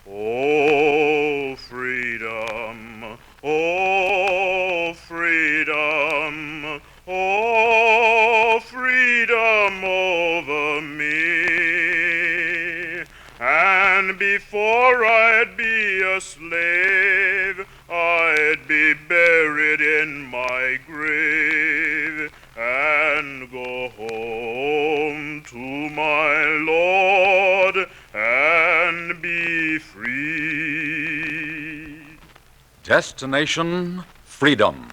Oh, freedom, oh, freedom, oh, freedom over me. And before I'd be a slave, I'd be buried in my grave and go home to my Lord and be free. Destination Freedom.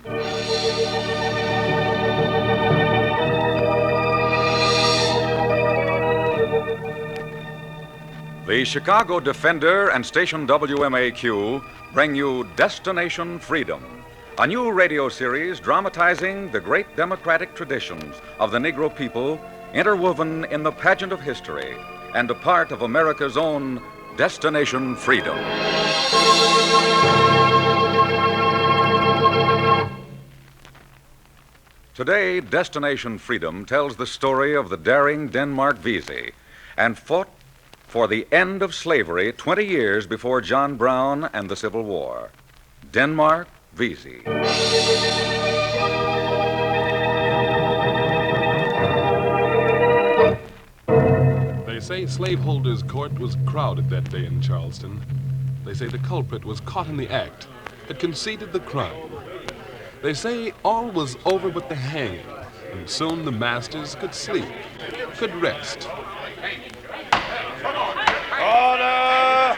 The Chicago Defender and station WMAQ bring you Destination Freedom, a new radio series dramatizing the great democratic traditions of the Negro people interwoven in the pageant of history and a part of America's own Destination Freedom. Today, Destination Freedom tells the story of the daring Denmark Vesey and fought for the end of slavery 20 years before John Brown and the Civil War. Denmark Vesey. They say slaveholders' court was crowded that day in Charleston. They say the culprit was caught in the act, had conceded the crime. They say all was over but the hanging, and soon the masters could sleep, could rest. Order!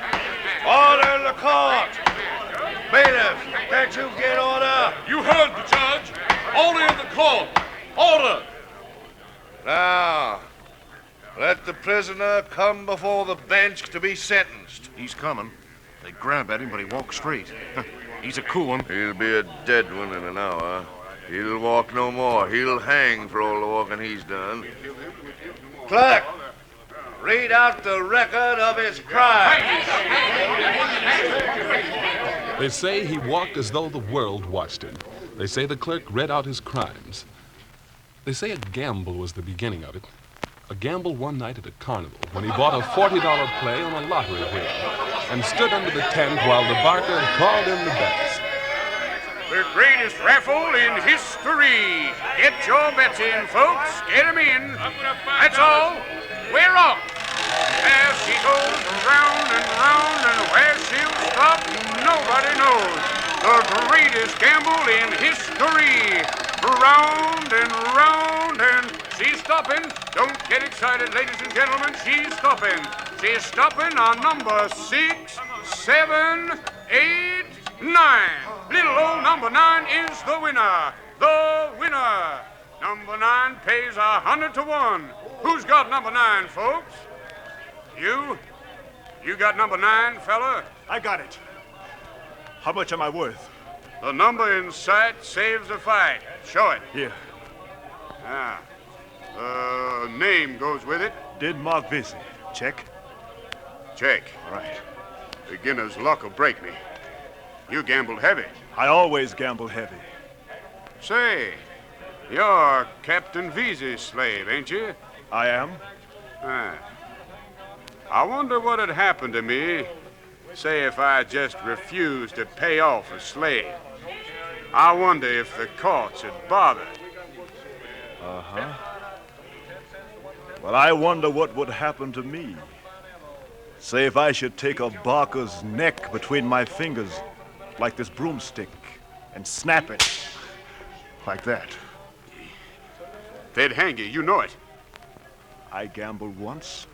Order in the court! Bailiff, can't you get order? You heard the judge. Order in the court. Order! Now, let the prisoner come before the bench to be sentenced. He's coming. They grab at him, but he walks straight. He's a cool one. He'll be a dead one in an hour. He'll walk no more. He'll hang for all the walking he's done. Clerk, read out the record of his crime. They say he walked as though the world watched him. They say the clerk read out his crimes. They say a gamble was the beginning of it. A gamble one night at a carnival when he bought a $40 play on a lottery wheel and stood under the tent while the barker called in the bets. The greatest raffle in history. Get your bets in, folks. Get them in. That's all. We're off. As she goes round and round, and where she'll stop, nobody knows. The greatest gamble in history. Round and round, and she's stopping. Don't get excited, ladies and gentlemen. She's stopping. She's stopping on number 6, 7, 8, 9. Little old number 9 is the winner. The winner. Number 9 pays 100 to 1. Who's got number 9, folks? You? You got number 9, fella? I got it. How much am I worth? The number in sight saves the fight. Show it. Here. Ah. The name goes with it. Denmark Vesey. Check. Check. All right. Beginner's luck will break me. You gambled heavy. I always gamble heavy. Say, you're Captain Vesey's slave, ain't you? I am? Ah. I wonder what would happen to me, say, if I just refused to pay off a slave. I wonder if the courts would bother. Uh-huh. Well, I wonder what would happen to me. Say if I should take a barker's neck between my fingers, like this broomstick, and snap it. Like that. They'd hang you, you know it. I gambled once.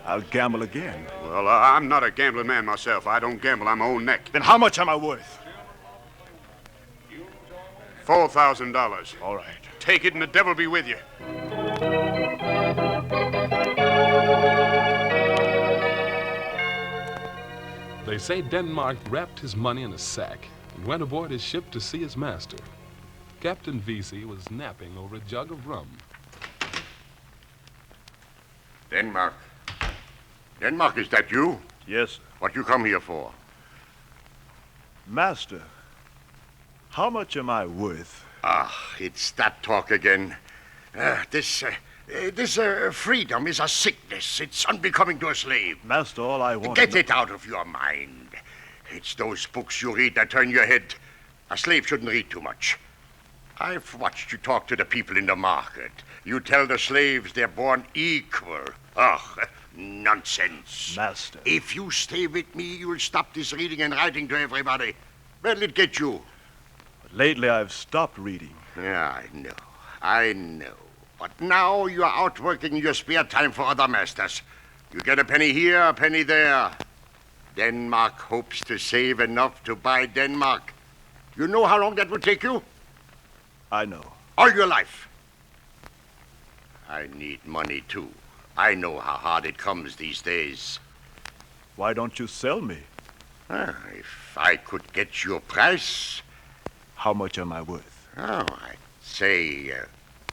I'll gamble again. Well, I'm not a gambling man myself. I don't gamble on my own neck. Then how much am I worth? $4,000. All right. Take it and the devil be with you. They say Denmark wrapped his money in a sack and went aboard his ship to see his master. Captain Vesey was napping over a jug of rum. Denmark. Denmark, is that you? Yes, sir. What you come here for? Master, how much am I worth? Ah, it's that talk again. This This freedom is a sickness. It's unbecoming to a slave. Master, all I want... Get it out of your mind. It's those books you read that turn your head. A slave shouldn't read too much. I've watched you talk to the people in the market. You tell the slaves they're born equal. Ugh, nonsense. Master. If you stay with me, you'll stop this reading and writing to everybody. Where'll it get you? But lately I've stopped reading. Yeah, I know. But now you're out working your spare time for other masters. You get a penny here, a penny there. Denmark hopes to save enough to buy Denmark. You know how long that would take you? I know. All your life. I need money, too. I know how hard it comes these days. Why don't you sell me? If I could get you a price... How much am I worth? Oh, I'd say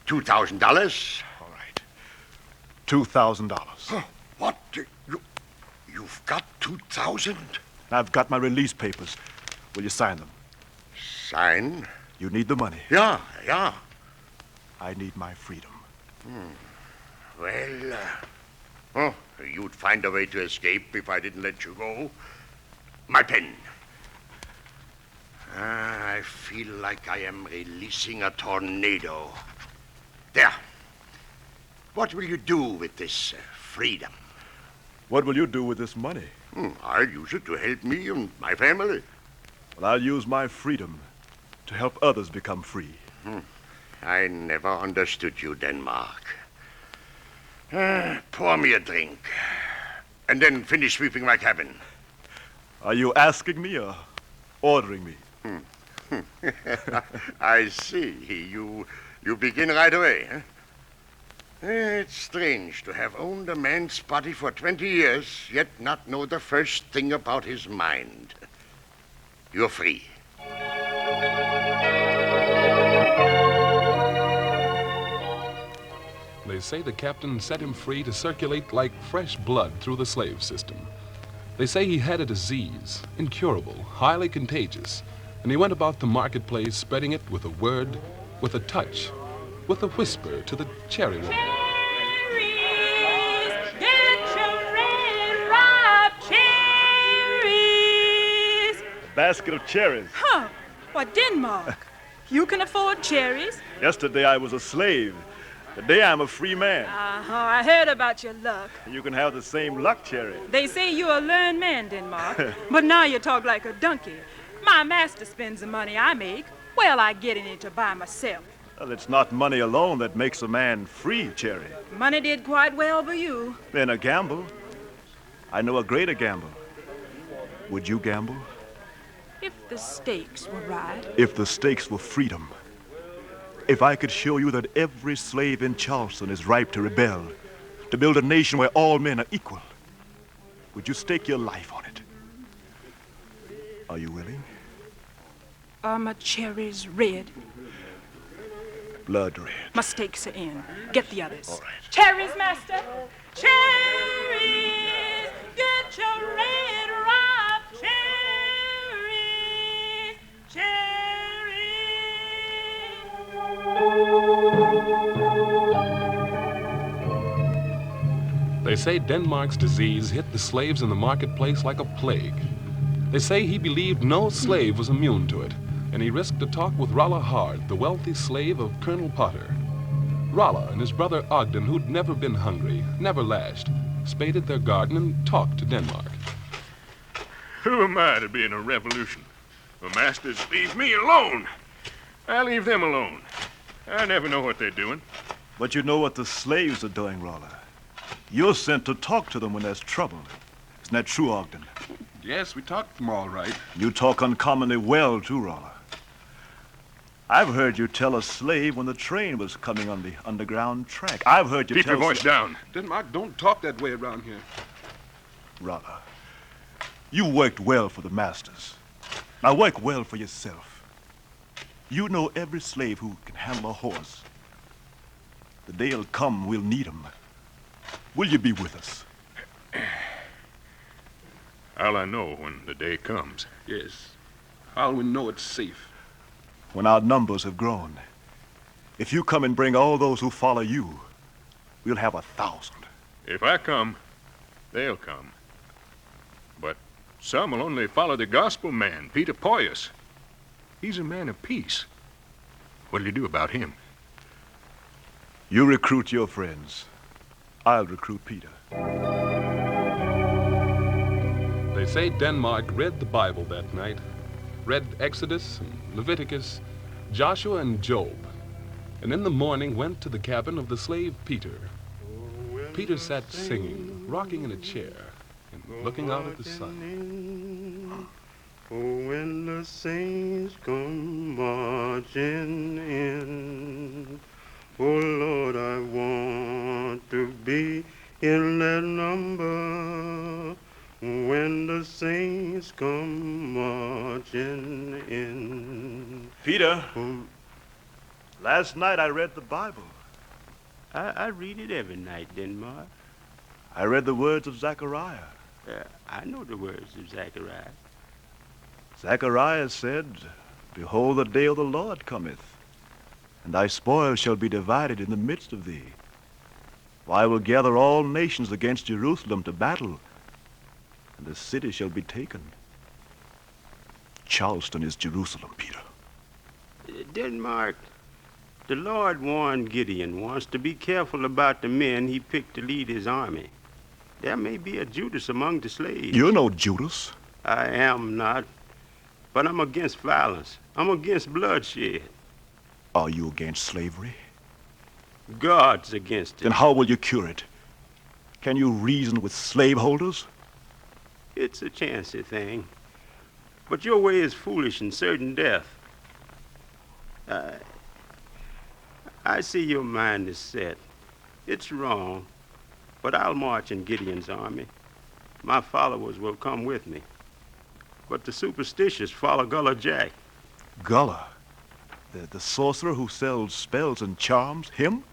$2,000. All right. $2,000. What? You've got 2,000? I've got my release papers. Will you sign them? Sign? You need the money. Yeah. I need my freedom. Well, you'd find a way to escape if I didn't let you go. My pen. I feel like I am releasing a tornado. There. What will you do with this freedom? What will you do with this money? I'll use it to help me and my family. Well, I'll use my freedom to help others become free. I never understood you, Denmark. Pour me a drink, and then finish sweeping my cabin. Are you asking me or ordering me? I see. You begin right away, huh? It's strange to have owned a man's body for 20 years, yet not know the first thing about his mind. You're free. They say the captain set him free to circulate like fresh blood through the slave system. They say he had a disease, incurable, highly contagious, and he went about the marketplace spreading it with a word, with a touch, with a whisper to the cherry woman. Cherries! Get your red ripe cherries! A basket of cherries. Huh? Why, Denmark, you can afford cherries? Yesterday I was a slave. Today I'm a free man. I heard about your luck. You can have the same luck, Cherry. They say you're a learned man, Denmark, but now you talk like a donkey. My master spends the money I make. Well, I get in it to buy myself. Well, it's not money alone that makes a man free, Cherry. Money did quite well for you. Then a gamble. I know a greater gamble. Would you gamble? If the stakes were right. If the stakes were freedom. If I could show you that every slave in Charleston is ripe to rebel, to build a nation where all men are equal, would you stake your life on it? Are you willing? Are my cherries red? Blood red. My stakes are in. Get the others. All right. Cherries, master. Cherries. Get your red ripe cherries. Cherries. They say Denmark's disease hit the slaves in the marketplace like a plague. They say he believed no slave was immune to it, and he risked a talk with Rolla Hard, the wealthy slave of Colonel Potter. Rolla and his brother Ogden, who'd never been hungry, never lashed, spaded their garden and talked to Denmark. Who am I to be in a revolution? The masters leave me alone. I leave them alone. I never know what they're doing. But you know what the slaves are doing, Rolla. You're sent to talk to them when there's trouble. Isn't that true, Ogden? Yes, we talked to them all right. You talk uncommonly well, too, Rolla. I've heard you tell a slave when the train was coming on the underground track. I've heard you Keep tell... your voice down. Denmark, don't talk that way around here. Rolla, you worked well for the masters. Now work well for yourself. You know every slave who can handle a horse. The day'll come we'll need 'em. Will you be with us? How'll I know when the day comes? Yes. How'll we know it's safe? When our numbers have grown. If you come and bring all those who follow you, we'll have 1,000. If I come, they'll come. But some will only follow the gospel man, Peter Poyas. He's a man of peace. What'll you do about him? You recruit your friends. I'll recruit Peter. They say Denmark read the Bible that night, read Exodus and Leviticus, Joshua and Job, and in the morning went to the cabin of the slave Peter. Peter sat singing, rocking in a chair, and looking out at the sun. Oh, when the saints come marching in, oh Lord, I want to be in that number. When the saints come marching in. Peter, last night I read the Bible. I read it every night, Denmark. I read the words of Zechariah. I know the words of Zechariah. Zechariah said, Behold, the day of the Lord cometh, and thy spoil shall be divided in the midst of thee. For I will gather all nations against Jerusalem to battle, and the city shall be taken. Charleston is Jerusalem, Peter. Denmark, the Lord warned Gideon once to be careful about the men he picked to lead his army. There may be a Judas among the slaves. You're no Judas. I am not. But I'm against violence. I'm against bloodshed. Are you against slavery? God's against it. Then how will you cure it? Can you reason with slaveholders? It's a chancy thing. But your way is foolish and certain death. I see your mind is set. It's wrong, but I'll march in Gideon's army. My followers will come with me. But the superstitious follow Gullah Jack. Gullah? The sorcerer who sells spells and charms? Him?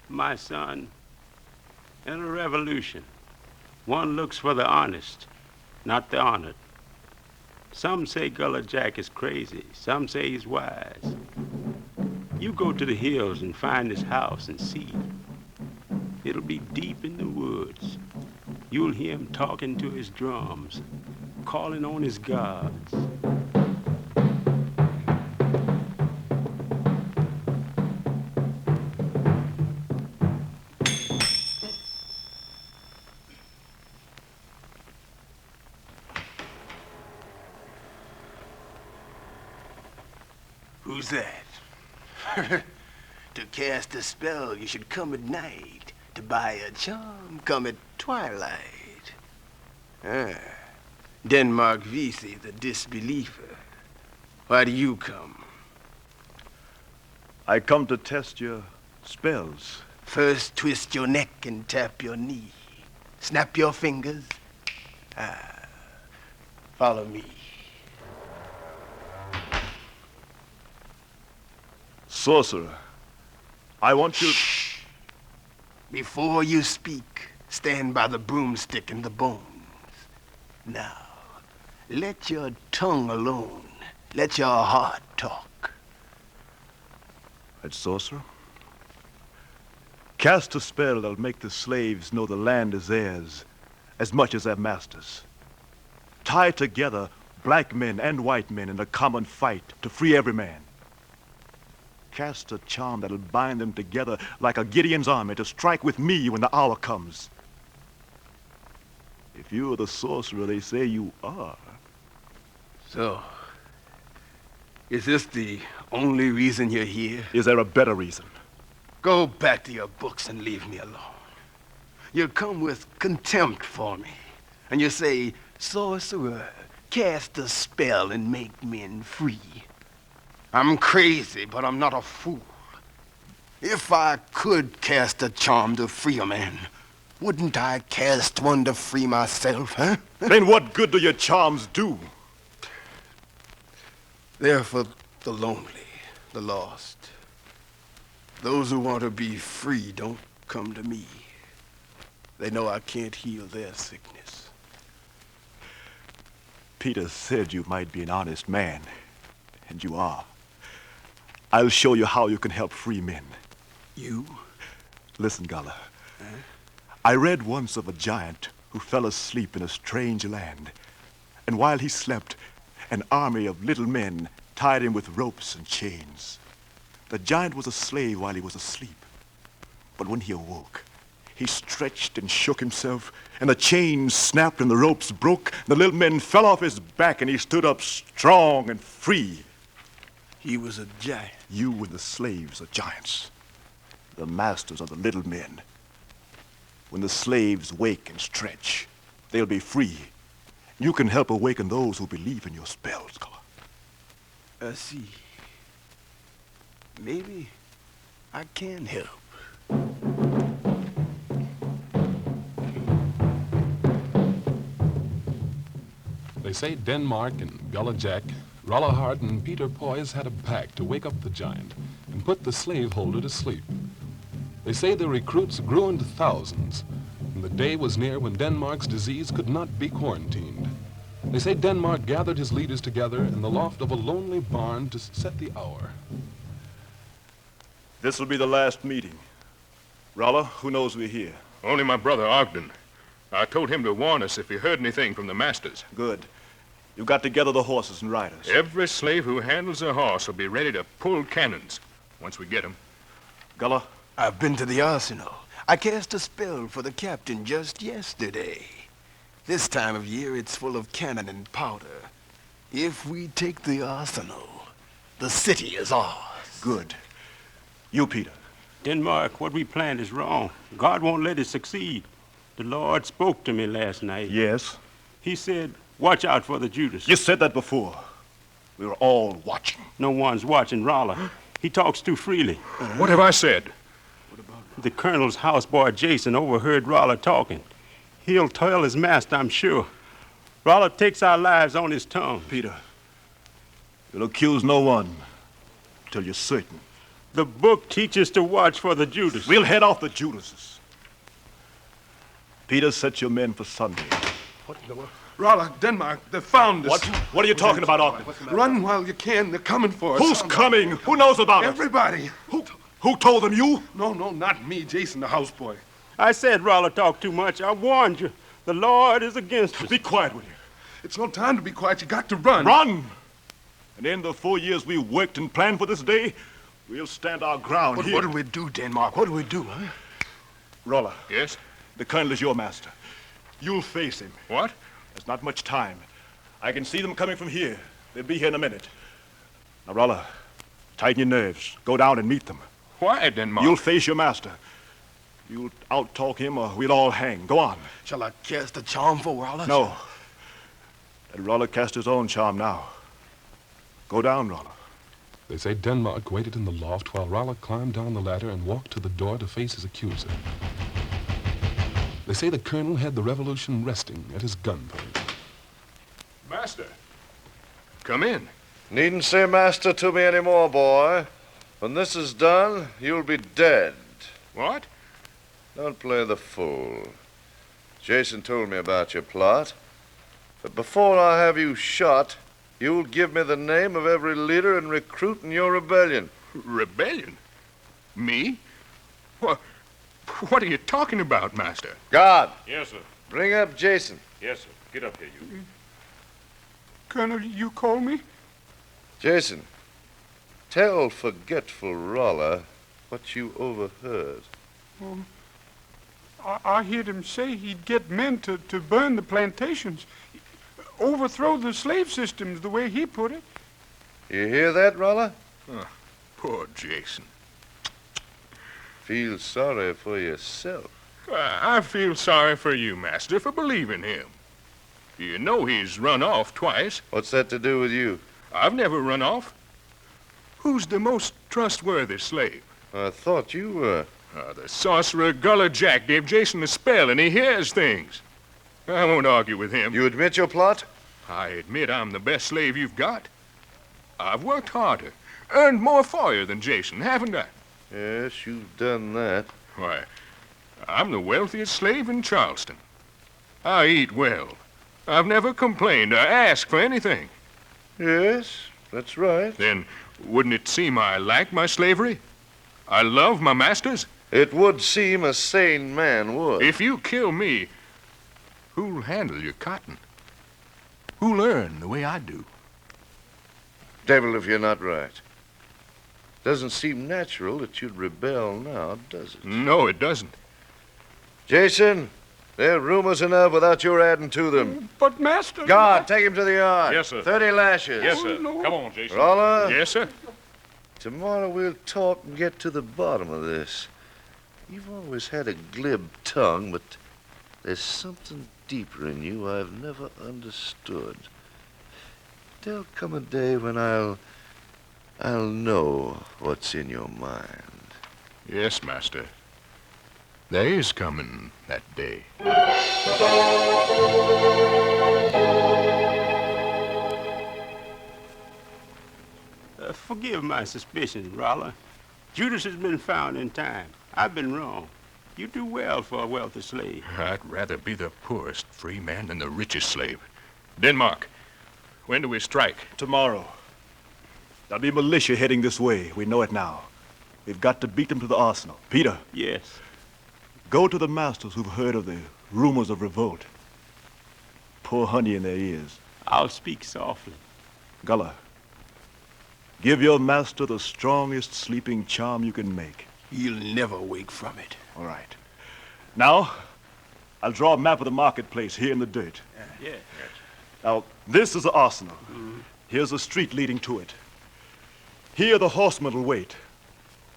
My son, in a revolution, one looks for the honest, not the honored. Some say Gullah Jack is crazy. Some say he's wise. You go to the hills and find his house and see. It'll be deep in the woods. You'll hear him talking to his drums, calling on his gods. Who's that? To cast a spell, you should come at night. To buy a charm, come at twilight. Denmark Vesey, the disbeliever. Why do you come? I come to test your spells. First, twist your neck and tap your knee. Snap your fingers. Follow me. Sorcerer, I want you... Shh. Before you speak, stand by the broomstick and the bones. Now, let your tongue alone. Let your heart talk. Right, sorcerer? Cast a spell that'll make the slaves know the land is theirs as much as their masters. Tie together black men and white men in a common fight to free every man. Cast a charm that'll bind them together like a Gideon's army to strike with me when the hour comes. If you're the sorcerer they say you are. So, is this the only reason you're here? Is there a better reason? Go back to your books and leave me alone. You come with contempt for me, and you say, sorcerer, cast a spell and make men free. I'm crazy, but I'm not a fool. If I could cast a charm to free a man, wouldn't I cast one to free myself, huh? Then what good do your charms do? They're for the lonely, the lost. Those who want to be free don't come to me. They know I can't heal their sickness. Peter said you might be an honest man, and you are. I'll show you how you can help free men. You? Listen, Gullah. I read once of a giant who fell asleep in a strange land. And while he slept, an army of little men tied him with ropes and chains. The giant was a slave while he was asleep. But when he awoke, he stretched and shook himself, and the chains snapped and the ropes broke. The little men fell off his back, and he stood up strong and free. He was a giant. You and the slaves are giants. The masters are the little men. When the slaves wake and stretch, they'll be free. You can help awaken those who believe in your spells, scholar. I see. Maybe I can help. They say Denmark and Gullah Jack, Rolla Hart, and Peter Poise had a pact to wake up the giant and put the slaveholder to sleep. They say the recruits grew into thousands, and the day was near when Denmark's disease could not be quarantined. They say Denmark gathered his leaders together in the loft of a lonely barn to set the hour. This will be the last meeting. Rolla, who knows we're here? Only my brother Ogden. I told him to warn us if he heard anything from the masters. Good. You got together the horses and riders. Every slave who handles a horse will be ready to pull cannons once we get them. Gullah? I've been to the arsenal. I cast a spell for the captain just yesterday. This time of year, it's full of cannon and powder. If we take the arsenal, the city is ours. Good. You, Peter. Denmark, what we planned is wrong. God won't let it succeed. The Lord spoke to me last night. Yes? He said, watch out for the Judas. You said that before. We were all watching. No one's watching Rolla. He talks too freely. What have I said? The colonel's houseboy, Jason, overheard Rolla talking. He'll tell his master, I'm sure. Rolla takes our lives on his tongue. Peter, you'll accuse no one till you're certain. The book teaches to watch for the Judas. We'll head off the Judases. Peter, set your men for Sunday. What in the world? Rolla, Denmark, they found us. What are you talking about, Ogden? Run while you can. They're coming for us. Who's coming? Who knows about it? Everybody. Who told them? You? No, not me, Jason, the houseboy. I said Rolla talked too much. I warned you. The Lord is against us. Be quiet, will you? It's no time to be quiet. You got to run. Run! And in the 4 years we worked and planned for this day, we'll stand our ground here. What do we do, Denmark? What do we do, huh? Rolla. Yes? The colonel is your master. You'll face him. What? There's not much time. I can see them coming from here. They'll be here in a minute. Now, Rolla, tighten your nerves. Go down and meet them. Why, Denmark? You'll face your master. You'll out-talk him or we'll all hang. Go on. Shall I cast a charm for Rolla? No. Let Rolla cast his own charm now. Go down, Rolla. They say Denmark waited in the loft while Rolla climbed down the ladder and walked to the door to face his accuser. They say the colonel had the revolution resting at his gunpoint. Master, come in. Needn't say master to me anymore, boy. When this is done, you'll be dead. What? Don't play the fool. Jason told me about your plot. But before I have you shot, you'll give me the name of every leader and recruit in your rebellion. Rebellion? Me? What are you talking about, Master? God! Yes, sir. Bring up Jason. Yes, sir. Get up here, you. Colonel, you call me? Jason, tell forgetful Rolla what you overheard. I heard him say he'd get men to burn the plantations, overthrow the slave systems, the way he put it. You hear that, Rolla? Oh, poor Jason. Feel sorry for yourself. I feel sorry for you, Master, for believing him. You know he's run off twice. What's that to do with you? I've never run off. Who's the most trustworthy slave? I thought you were. The sorcerer Gullah Jack gave Jason a spell, and he hears things. I won't argue with him. You admit your plot? I admit I'm the best slave you've got. I've worked harder, earned more for you than Jason, haven't I? Yes, you've done that. Why, I'm the wealthiest slave in Charleston. I eat well. I've never complained or asked for anything. Yes, that's right. Then wouldn't it seem I like my slavery? I love my masters. It would seem a sane man would. If you kill me, who'll handle your cotton? Who'll earn the way I do? Devil if you're not right. Doesn't seem natural that you'd rebel now, does it? No, it doesn't. Jason, there are rumors enough without your adding to them. But, Master... Guard, take him to the yard. Yes, sir. 30 lashes. Yes, sir. Come on, Jason. Rolla? Yes, sir. Tomorrow we'll talk and get to the bottom of this. You've always had a glib tongue, but there's something deeper in you I've never understood. There'll come a day when I'll know what's in your mind. Yes, Master. There is coming that day. Forgive my suspicions, Rolla. Judas has been found in time. I've been wrong. You do well for a wealthy slave. I'd rather be the poorest free man than the richest slave. Denmark, when do we strike? Tomorrow. There'll be militia heading this way. We know it now. We've got to beat them to the arsenal. Peter. Yes. Go to the masters who've heard of the rumors of revolt. Pour honey in their ears. I'll speak softly. Gullah, give your master the strongest sleeping charm you can make. He'll never wake from it. All right. Now, I'll draw a map of the marketplace here in the dirt. Yeah. Now, this is the arsenal. Here's a street leading to it. Here the horsemen will wait.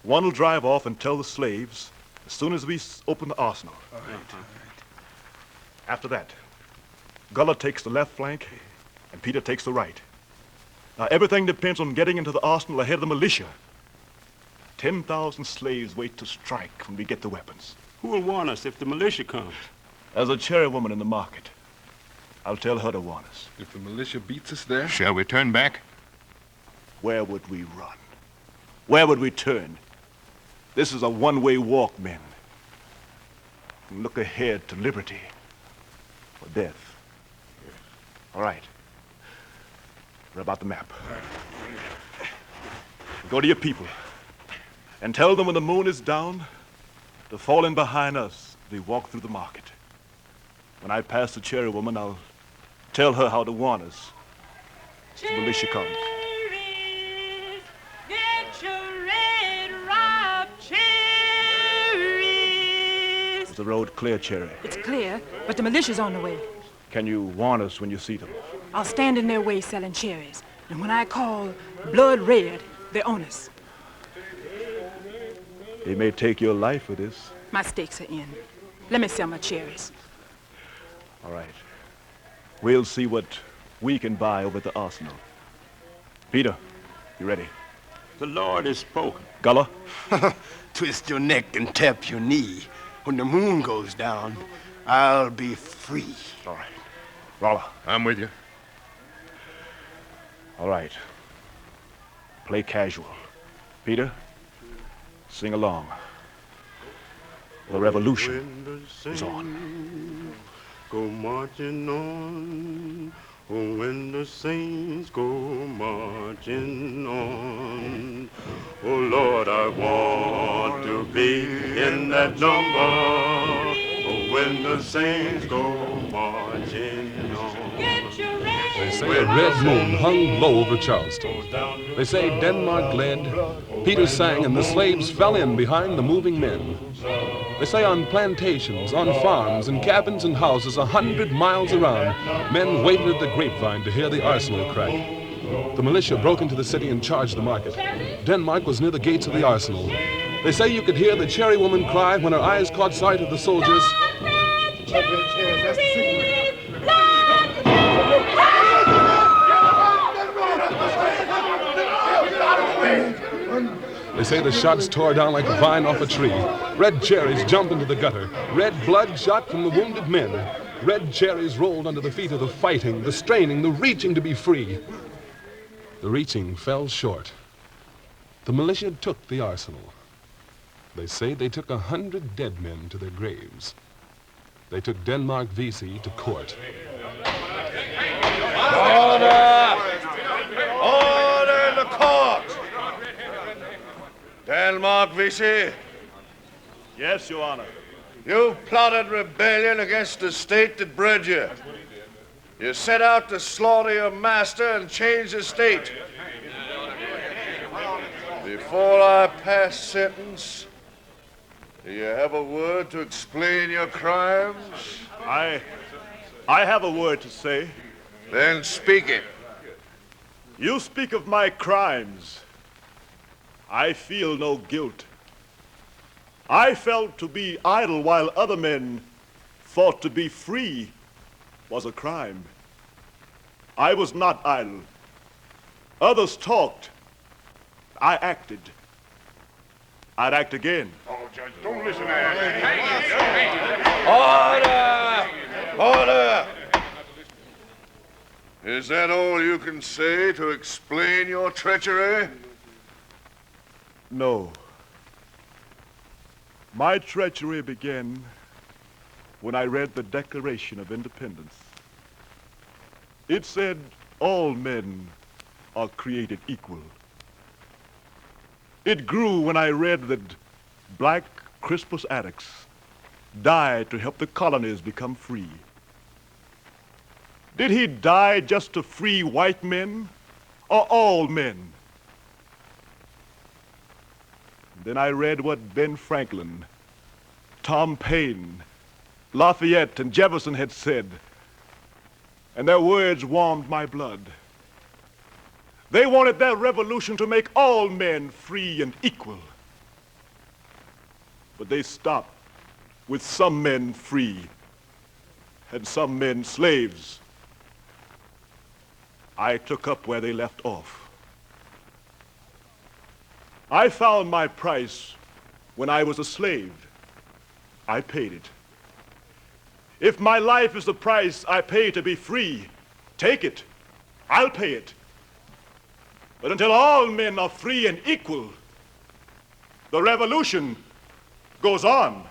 One will drive off and tell the slaves as soon as we open the arsenal. All right. After that, Gullah takes the left flank and Peter takes the right. Now, everything depends on getting into the arsenal ahead of the militia. 10,000 slaves wait to strike when we get the weapons. Who will warn us if the militia comes? There's a cherry woman in the market. I'll tell her to warn us. If the militia beats us there? Shall we turn back? Where would we run? Where would we turn? This is a one-way walk, men. Look ahead to liberty or death. All right. What about the map? Go to your people and tell them when the moon is down to fall in behind us as we walk through the market. When I pass the cherry woman, I'll tell her how to warn us as the militia comes. Cherries, get your red ripe cherries. Is the road clear, Cherry? It's clear, but the militia's on the way. Can you warn us when you see them? I'll stand in their way selling cherries. And when I call blood red, they're on us. They may take your life for this. My stakes are in. Let me sell my cherries. All right. We'll see what we can buy over at the arsenal. Peter, you ready? The Lord has spoken. Gullah? Twist your neck and tap your knee. When the moon goes down, I'll be free. All right. Rolla. I'm with you. All right. Play casual. Peter, sing along. The revolution is on. Go marching on. Oh, when the saints go marching on. Oh, Lord, I want to be in that number. Oh, when the saints go marching on. They say a red moon hung low over Charleston. They say Denmark led, Peter sang, and the slaves fell in behind the moving men. They say on plantations, on farms, in cabins and houses 100 miles around, men waited at the grapevine to hear the arsenal crack. The militia broke into the city and charged the market. Denmark was near the gates of the arsenal. They say you could hear the cherry woman cry when her eyes caught sight of the soldiers. They say the shots tore down like a vine off a tree. Red cherries jumped into the gutter. Red blood shot from the wounded men. Red cherries rolled under the feet of the fighting, the straining, the reaching to be free. The reaching fell short. The militia took the arsenal. They say they took 100 dead men to their graves. They took Denmark Vesey to court. Order! Order in the court! Denmark Vesey, Yes, Your Honor. You plotted rebellion against the state that bred you. You set out to slaughter your master and change the state. Before I pass sentence, do you have a word to explain your crimes? I have a word to say. Then speak it. You speak of my crimes. I feel no guilt. I felt to be idle while other men thought to be free was a crime. I was not idle. Others talked. I acted. I'd act again. Oh, Judge, don't listen to that. Order! Order! Is that all you can say to explain your treachery? No. My treachery began when I read the Declaration of Independence. It said all men are created equal. It grew when I read that Black Crispus Attucks died to help the colonies become free. Did he die just to free white men or all men? Then I read what Ben Franklin, Tom Paine, Lafayette, and Jefferson had said, and their words warmed my blood. They wanted their revolution to make all men free and equal. But they stopped with some men free and some men slaves. I took up where they left off. I found my price when I was a slave. I paid it. If my life is the price I pay to be free, take it. I'll pay it. But until all men are free and equal, the revolution goes on.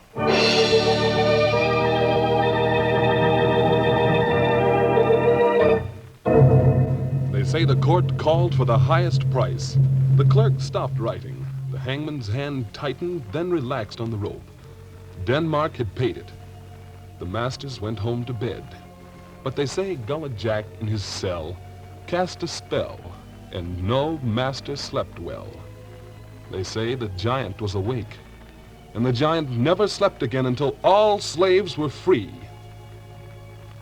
They say the court called for the highest price. The clerk stopped writing. The hangman's hand tightened, then relaxed on the rope. Denmark had paid it. The masters went home to bed. But they say Gullah Jack in his cell cast a spell, and no master slept well. They say the giant was awake, and the giant never slept again until all slaves were free.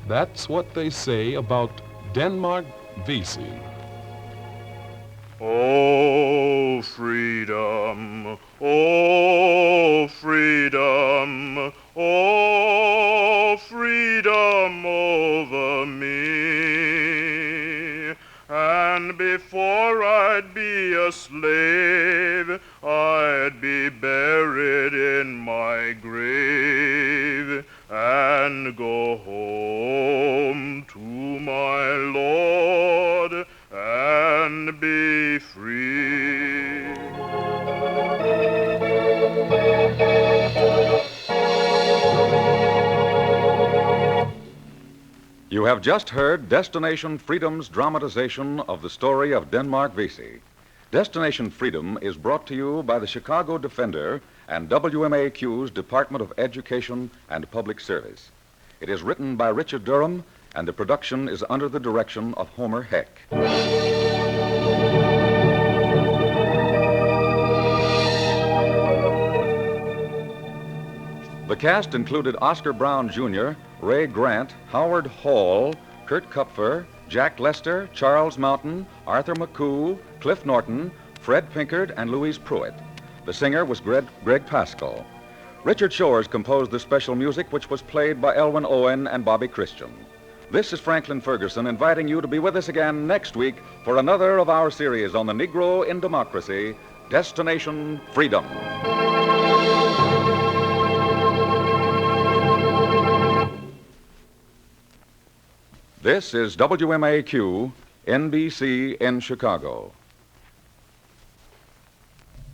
That's what they say about Denmark Vesey. Oh, freedom, oh, freedom, oh, freedom over me. And before I'd be a slave, I'd be buried in my grave and go home to my Lord and be free. You have just heard Destination Freedom's dramatization of the story of Denmark Vesey. Destination Freedom is brought to you by the Chicago Defender and WMAQ's Department of Education and Public Service. It is written by Richard Durham, and the production is under the direction of Homer Heck. The cast included Oscar Brown Jr., Ray Grant, Howard Hall, Kurt Kupfer, Jack Lester, Charles Mountain, Arthur McCoo, Cliff Norton, Fred Pinkard, and Louise Pruitt. The singer was Greg Pascal. Richard Shores composed the special music, which was played by Elwin Owen and Bobby Christian. This is Franklin Ferguson inviting you to be with us again next week for another of our series on the Negro in Democracy, Destination Freedom. This is WMAQ, NBC in Chicago.